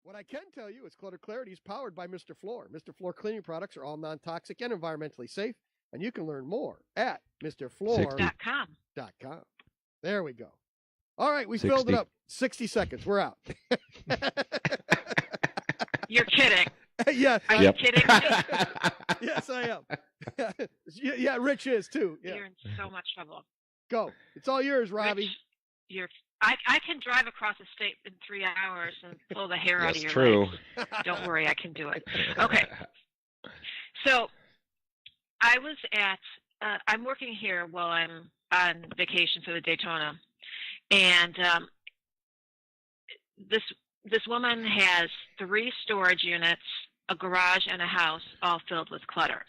What I can tell you is Clutter Clarity is powered by Mr. Floor. Mr. Floor cleaning products are all non-toxic and environmentally safe, and you can learn more at MrFloor.com. There we go. All right, we 60. filled it up. 60 seconds. We're out. You're kidding. Yeah. Are you kidding me? Yes, I am. Yeah, Rich is too. Yeah. You're in so much trouble. Go. It's all yours, Robbie. Rich, I can drive across the state in 3 hours and pull the hair out of your true. legs. Don't worry, I can do it. Okay. So I was I'm working here while I'm on vacation for the Daytona. And this woman has 3 storage units, a garage, and a house all filled with clutter.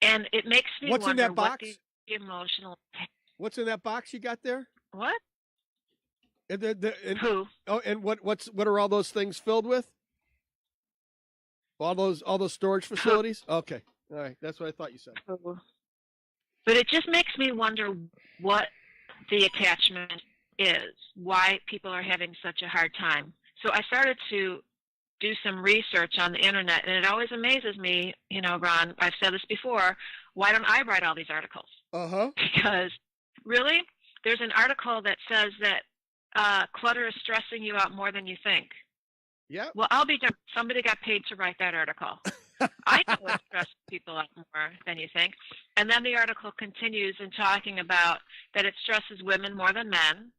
And it makes me What's wonder in that box? what the emotional... What's in that box you got there? What? And Who? Oh, and what are all those things filled with? All those storage facilities? Okay. All right. That's what I thought you said. But it just makes me wonder what the attachment is, why people are having such a hard time. So I started to do some research on the internet, and it always amazes me, Ron, I've said this before, why don't I write all these articles? Uh-huh. Because, really, there's an article that says that clutter is stressing you out more than you think. Yeah. Well, I'll be done. Somebody got paid to write that article. I know it stresses people out more than you think. And then the article continues in talking about that it stresses women more than men.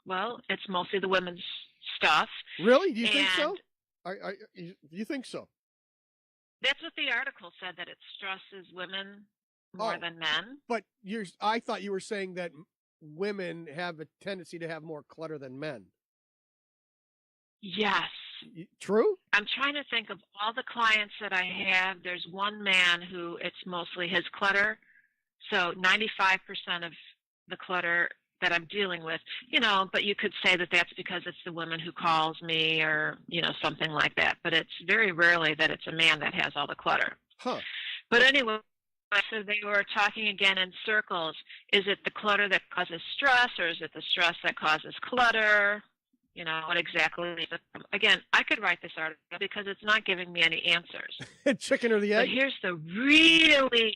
Well, it's mostly the women's stuff. Really? Do you think so? Do you think so? That's what the article said, that it stresses women more than men. But I thought you were saying that women have a tendency to have more clutter than men. Yes. True? I'm trying to think of all the clients that I have. There's one man who it's mostly his clutter. So 95% of the clutter that I'm dealing with, but you could say that that's because it's the woman who calls me or, something like that. But it's very rarely that it's a man that has all the clutter. Huh. But anyway, so they were talking again in circles. Is it the clutter that causes stress, or is it the stress that causes clutter? What exactly is it? Again, I could write this article because it's not giving me any answers. Chicken or the egg? But here's the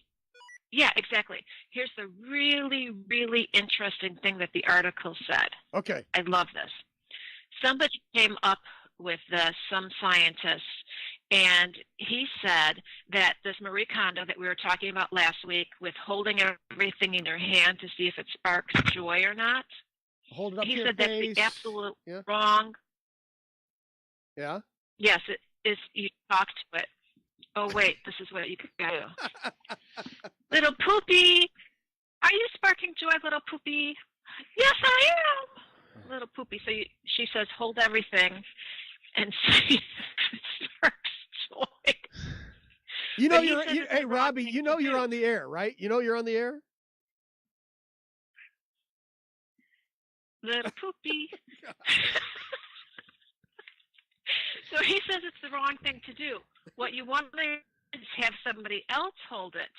exactly. Here's the really, really interesting thing that the article said. Okay. I love this. Somebody came up with this, some scientist, and he said that this Marie Kondo that we were talking about last week with holding everything in your hand to see if it sparks joy or not, hold it up he to your said that's face. the absolute wrong. Yeah? Yes, it is. You talk to it. Oh, wait, this is what you could do. Little poopy, are you sparking joy, little poopy? Yes, I am. Little poopy. So she says, hold everything and see if it sparks joy. Hey, Robbie, you're on the air, right? You're on the air? Little poopy. So he says it's the wrong thing to do. What you want is have somebody else hold it.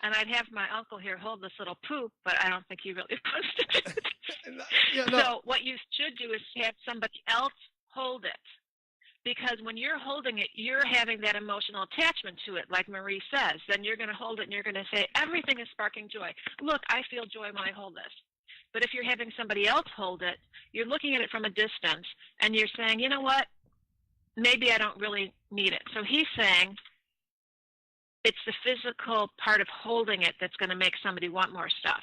And I'd have my uncle here hold this little poop, but I don't think he really wants to do it. So what you should do is have somebody else hold it. Because when you're holding it, you're having that emotional attachment to it, like Marie says. Then you're going to hold it and you're going to say, everything is sparking joy. Look, I feel joy when I hold this. But if you're having somebody else hold it, you're looking at it from a distance, and you're saying, you know what, maybe I don't really need it. So he's saying it's the physical part of holding it that's going to make somebody want more stuff.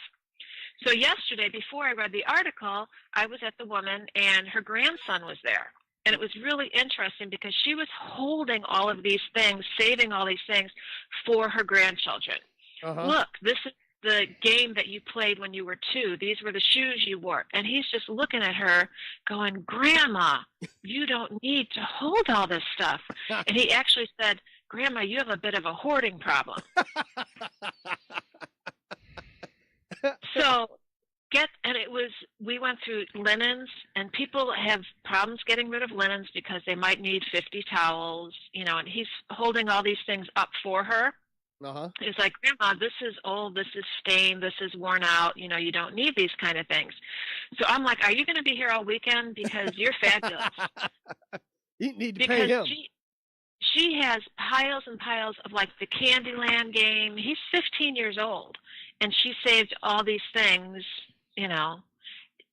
So yesterday, before I read the article, I was at the woman, and her grandson was there. And it was really interesting because she was holding all of these things, saving all these things for her grandchildren. Uh-huh. Look, this is the game that you played when you were 2. These were the shoes you wore. And he's just looking at her going, Grandma, you don't need to hold all this stuff. And he actually said, Grandma, you have a bit of a hoarding problem. We went through linens, and people have problems getting rid of linens because they might need 50 towels, and he's holding all these things up for her. Uh-huh. It's like, Grandma, this is old, this is stained, this is worn out, you don't need these kind of things. So I'm like, are you going to be here all weekend? Because you're fabulous. You need to pay him. She has piles and piles of like the Candyland game. He's 15 years old, and she saved all these things. You know,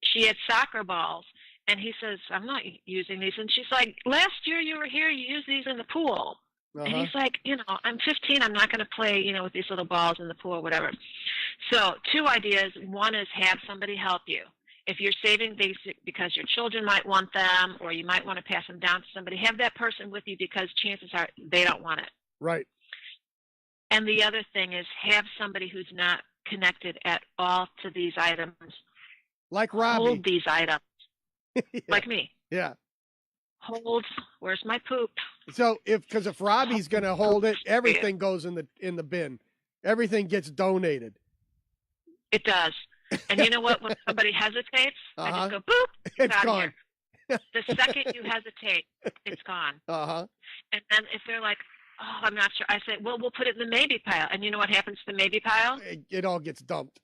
she had soccer balls, and he says, "I'm not using these." And she's like, "Last year you were here. You used these in the pool." And he's like, "You know, I'm 15. I'm not going to play, you know, with these little balls in the pool or whatever." So 2 ideas. One is have somebody help you. If you're saving these because your children might want them, or you might want to pass them down to somebody, have that person with you because chances are they don't want it. Right. And the other thing is have somebody who's not connected at all to these items. Like Robbie. Hold these items. Yeah. Like me. Yeah. Hold. Where's my poop? So because if Robbie's going to hold it, everything goes in the bin. Everything gets donated. It does. And you know what? When somebody hesitates, I just go, boop, it's gone. The second you hesitate, it's gone. And then if they're like, oh, I'm not sure, I say, well, we'll put it in the maybe pile. And you know what happens to the maybe pile? It all gets dumped.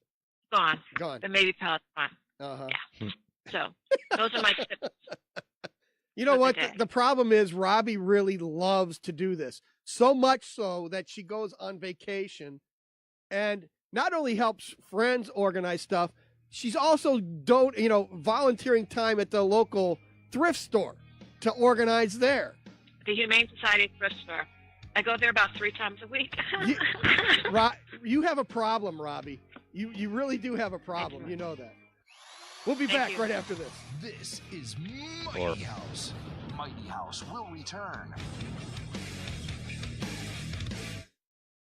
Gone. Gone. The maybe pile is gone. Yeah. So those are my tips. You know what? The problem is Robbie really loves to do this. So much so that she goes on vacation and not only helps friends organize stuff, she's also volunteering time at the local thrift store to organize there. The Humane Society thrift store. I go there about 3 times a week. You have a problem, Robbie. You really do have a problem. You know that. We'll be back right after this. This is Mighty House. Mighty House will return.